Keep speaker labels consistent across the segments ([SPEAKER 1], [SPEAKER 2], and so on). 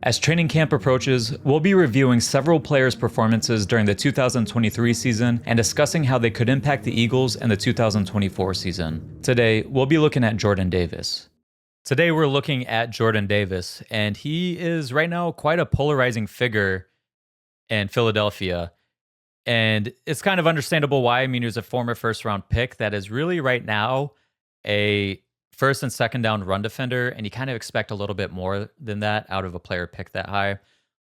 [SPEAKER 1] As training camp approaches, we'll be reviewing several players' performances during the 2023 season and discussing how they could impact the Eagles in the 2024 season. Today, we'll be looking at Jordan Davis. Today, we're looking at Jordan Davis, and he is right now quite a polarizing figure in Philadelphia. And it's kind of understandable why. I mean, he was a former first round pick that is really right now a first and second down run defender, and you kind of expect a little bit more than that out of a player picked that high.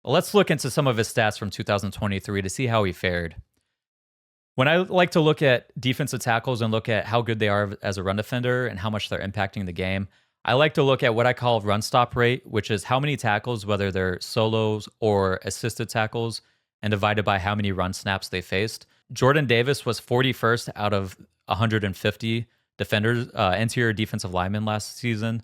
[SPEAKER 1] Well, let's look into some of his stats from 2023 to see how he fared. When I like to look at defensive tackles and look at how good they are as a run defender and how much they're impacting the game, I like to look at what I call run stop rate, which is how many tackles, whether they're solos or assisted tackles, and divided by how many run snaps they faced. Jordan Davis was 41st out of 150 defenders, interior defensive linemen last season.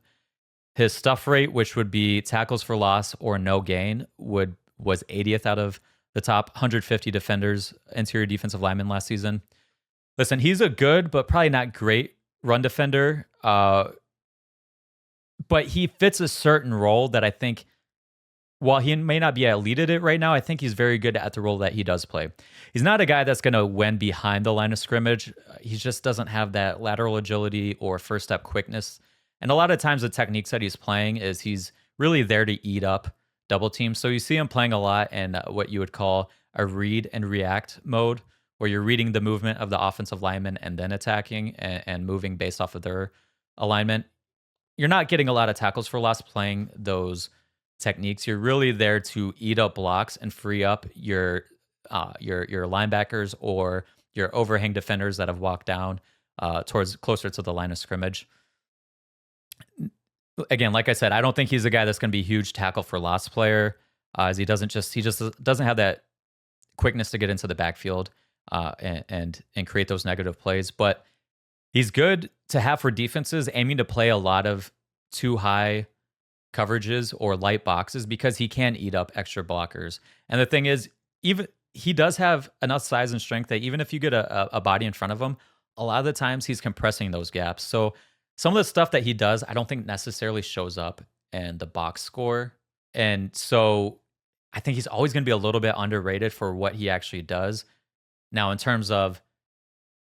[SPEAKER 1] His stuff rate, which would be tackles for loss or no gain, was 80th out of the top 150 defenders, interior defensive linemen last season. Listen, he's a good but probably not great run defender, but he fits a certain role that I think, while he may not be elite at it right now, I think he's very good at the role that he does play. He's not a guy that's going to win behind the line of scrimmage. He just doesn't have that lateral agility or first step quickness. And a lot of times the techniques that he's playing is he's really there to eat up double teams. So you see him playing a lot in what you would call a read and react mode, where you're reading the movement of the offensive lineman and then attacking and moving based off of their alignment. You're not getting a lot of tackles for loss playing those techniques. You're really there to eat up blocks and free up your linebackers or your overhang defenders that have walked down towards closer to the line of scrimmage. Again, like I said, I don't think he's a guy that's going to be a huge tackle for loss player, as he just doesn't have that quickness to get into the backfield and create those negative plays. But he's good to have for defenses aiming to play a lot of too high coverages or light boxes, because he can eat up extra blockers. And the thing is, even he does have enough size and strength that even if you get a body in front of him, a lot of the times he's compressing those gaps. So some of the stuff that he does, I don't think necessarily shows up in the box score. And so I think he's always going to be a little bit underrated for what he actually does. Now, in terms of,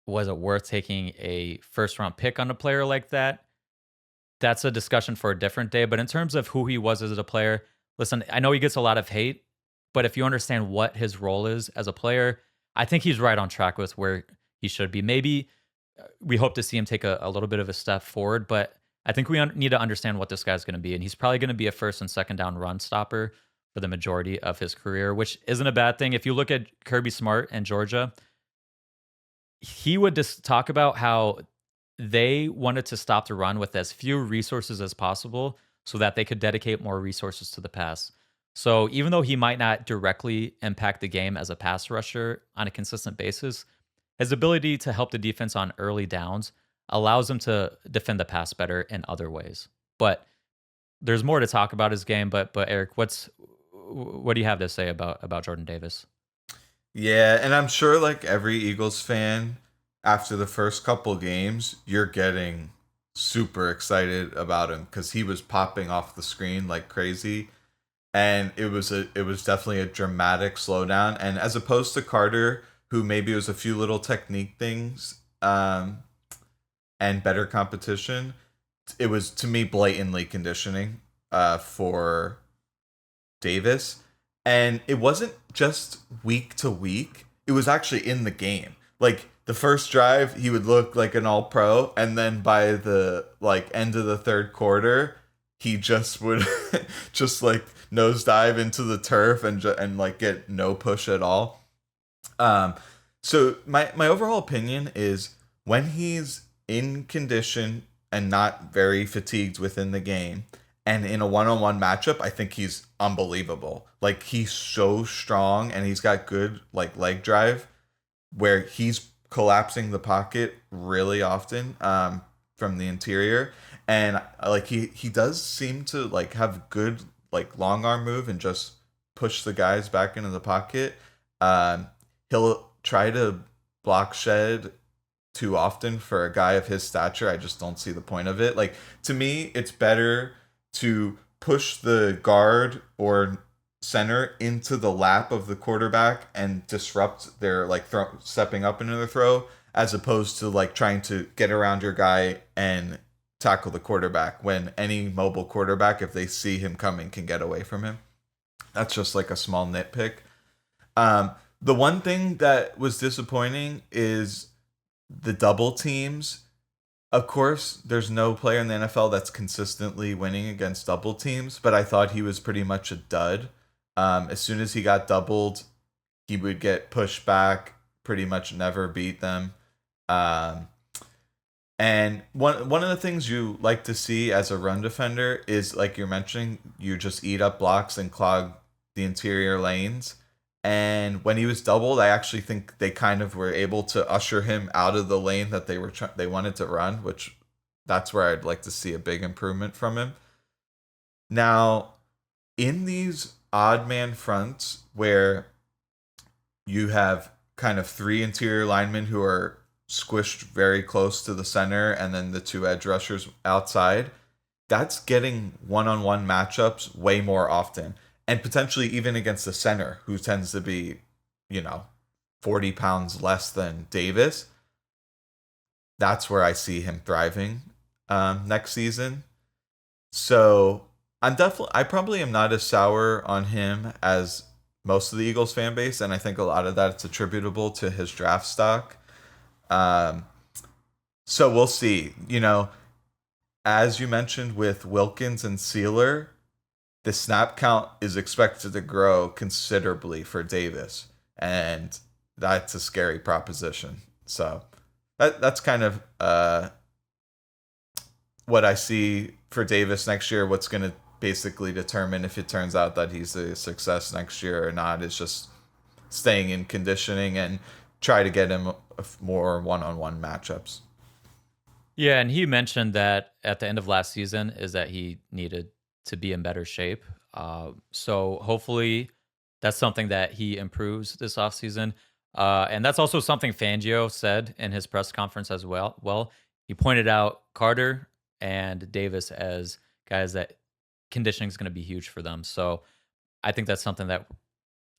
[SPEAKER 1] was it worth taking a first round pick on a player like that? That's a discussion for a different day. But in terms of who he was as a player, listen, I know he gets a lot of hate, but if you understand what his role is as a player, I think he's right on track with where he should be. Maybe we hope to see him take a little bit of a step forward, but I think we need to understand what this guy's going to be. And he's probably going to be a first and second down run stopper for the majority of his career, which isn't a bad thing. If you look at Kirby Smart and Georgia, he would just talk about how they wanted to stop the run with as few resources as possible so that they could dedicate more resources to the pass. So even though he might not directly impact the game as a pass rusher on a consistent basis, his ability to help the defense on early downs allows him to defend the pass better in other ways. But there's more to talk about his game. But Eric, what do you have to say about Jordan Davis?
[SPEAKER 2] Yeah, and I'm sure like every Eagles fan, after the first couple games, you're getting super excited about him because he was popping off the screen like crazy, and it was definitely a dramatic slowdown. And as opposed to Carter, who maybe was a few little technique things, and better competition, it was to me blatantly conditioning for Davis. And it wasn't just week to week, it was actually in the game. Like the first drive, he would look like an all pro, and then by the like end of the third quarter, he just would just like nosedive into the turf and like get no push at all. So my overall opinion is, when he's in condition and not very fatigued within the game, and in a one-on-one matchup, I think he's unbelievable. Like, he's so strong, and he's got good like leg drive, where he's collapsing the pocket really often from the interior. And like he does seem to like have good like long arm move and just push the guys back into the pocket. He'll try to block shed too often for a guy of his stature. I just don't see the point of it. Like, to me, it's better to push the guard or center into the lap of the quarterback and disrupt their like stepping up into the throw, as opposed to like trying to get around your guy and tackle the quarterback when any mobile quarterback, if they see him coming, can get away from him. That's just like a small nitpick. The one thing that was disappointing is the double teams. Of course, there's no player in the NFL that's consistently winning against double teams, but I thought he was pretty much a dud. As soon as he got doubled, he would get pushed back, pretty much never beat them. Um, and one of the things you like to see as a run defender is, like you're mentioning, you just eat up blocks and clog the interior lanes. And when he was doubled, I actually think they kind of were able to usher him out of the lane that they wanted to run, which that's where I'd like to see a big improvement from him. Now, in these odd man fronts where you have kind of three interior linemen who are squished very close to the center and then the two edge rushers outside, that's getting one-on-one matchups way more often, and potentially even against the center, who tends to be, 40 pounds less than Davis. That's where I see him thriving next season. So I probably am not as sour on him as most of the Eagles fan base, and I think a lot of that's attributable to his draft stock. So we'll see. As you mentioned with Wilkins and Sealer, the snap count is expected to grow considerably for Davis, and that's a scary proposition. So that's kind of what I see for Davis next year. What's going to basically determine if it turns out that he's a success next year or not is just staying in conditioning and try to get him more one-on-one matchups.
[SPEAKER 1] Yeah, and he mentioned that at the end of last season is that he needed to be in better shape. So hopefully that's something that he improves this offseason. And that's also something Fangio said in his press conference as well. Well, he pointed out Carter and Davis as guys that conditioning is going to be huge for them. So I think that's something that,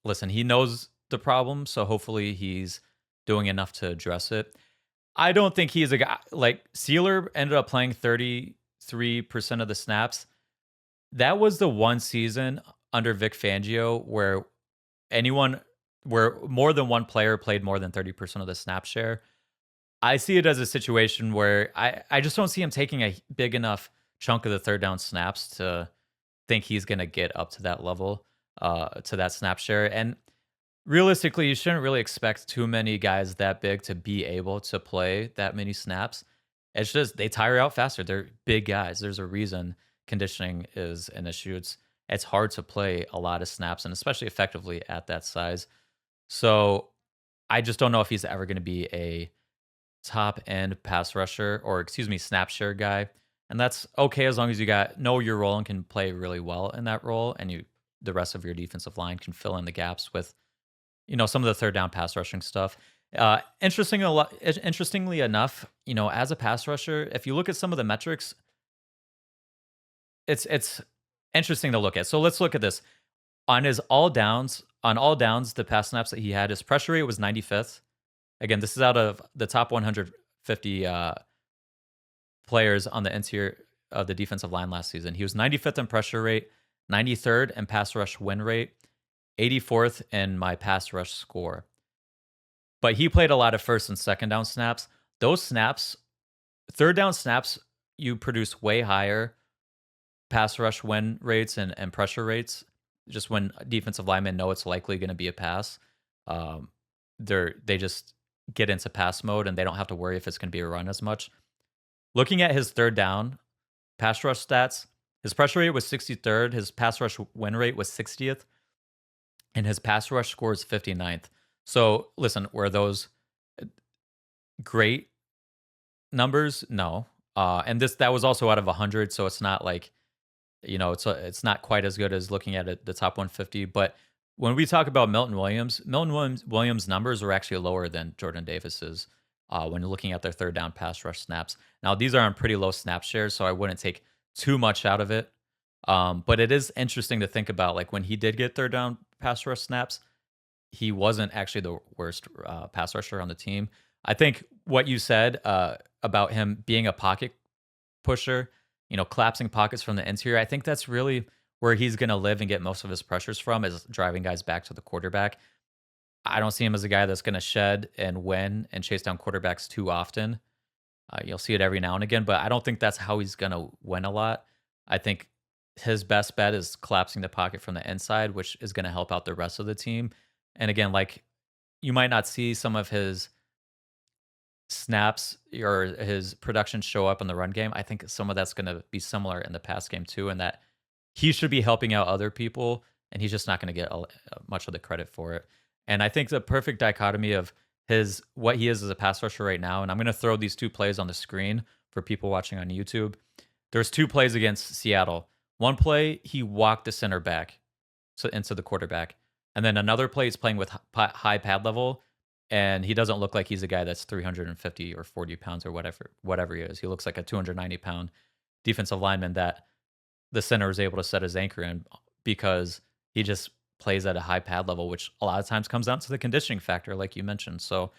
[SPEAKER 1] listen, he knows the problem. So hopefully he's doing enough to address it. I don't think he's a guy like Sealer ended up playing 33% of the snaps. That was the one season under Vic Fangio where more than one player played more than 30% of the snap share. I see it as a situation where I just don't see him taking a big enough chunk of the third down snaps to think he's going to get up to that level, to that snap share. And realistically, you shouldn't really expect too many guys that big to be able to play that many snaps. It's just they tire out faster. They're big guys. There's a reason conditioning is an issue. It's hard to play a lot of snaps, and especially effectively at that size. So I just don't know if he's ever going to be a top end pass rusher, or excuse me, snap share guy. And that's okay as long as you know your role and can play really well in that role, and the rest of your defensive line can fill in the gaps with some of the third down pass rushing stuff. Interestingly enough, as a pass rusher, if you look at some of the metrics, it's interesting to look at. So let's look at this. On all downs, the pass snaps that he had, his pressure rate was 95th. Again, this is out of the top 150 players on the interior of the defensive line last season. He was 95th in pressure rate, 93rd in pass rush win rate, 84th in my pass rush score. But he played a lot of first and second down snaps. Those snaps, third down snaps, you produce way higher pass rush win rates and pressure rates. Just when defensive linemen know it's likely going to be a pass, they just get into pass mode and they don't have to worry if it's going to be a run as much. Looking at his third down pass rush stats, his pressure rate was 63rd, his pass rush win rate was 60th, and his pass rush score is 59th. So listen, were those great numbers? No. And that was also out of 100, so it's not like, it's not quite as good as looking at it, the top 150. But when we talk about Milton Williams' numbers are actually lower than Jordan Davis's when looking at their third down pass rush snaps. Now, these are on pretty low snap shares, so I wouldn't take too much out of it. But it is interesting to think about, like when he did get third down pass rush snaps, he wasn't actually the worst pass rusher on the team. I think what you said about him being a pocket pusher, collapsing pockets from the interior, I think that's really where he's going to live and get most of his pressures from is driving guys back to the quarterback. I don't see him as a guy that's going to shed and win and chase down quarterbacks too often. You'll see it every now and again, but I don't think that's how he's going to win a lot. I think his best bet is collapsing the pocket from the inside, which is going to help out the rest of the team. And again, like you might not see some of his snaps or his production show up in the run game. I think some of that's going to be similar in the pass game too, and that he should be helping out other people, and he's just not going to get much of the credit for it. And I think the perfect dichotomy of his what he is as a pass rusher right now, and I'm going to throw these two plays on the screen for people watching on YouTube. There's two plays against Seattle. One play, he walked the center back so into the quarterback. And then another play, he's playing with high pad level, and he doesn't look like he's a guy that's 350 or 40 pounds or whatever he is. He looks like a 290-pound defensive lineman that the center is able to set his anchor in because he just plays at a high pad level, which a lot of times comes down to the conditioning factor, like you mentioned. So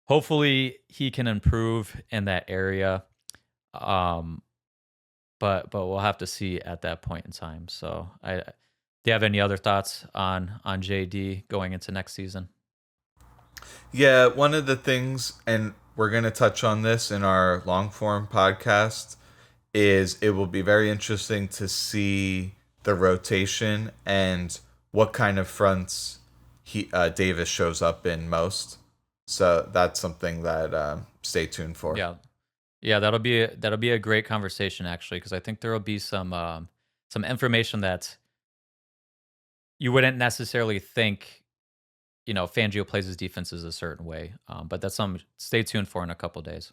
[SPEAKER 1] hopefully he can improve in that area. But we'll have to see at that point in time. So do you have any other thoughts on JD going into next season?
[SPEAKER 2] Yeah, one of the things, and we're going to touch on this in our long form podcast, is it will be very interesting to see the rotation and what kind of fronts Davis shows up in most. So that's something that stay tuned for.
[SPEAKER 1] Yeah, that'll be a great conversation actually, because I think there will be some information that you wouldn't necessarily think. Fangio plays his defenses a certain way, but that's something. Stay tuned for in a couple days.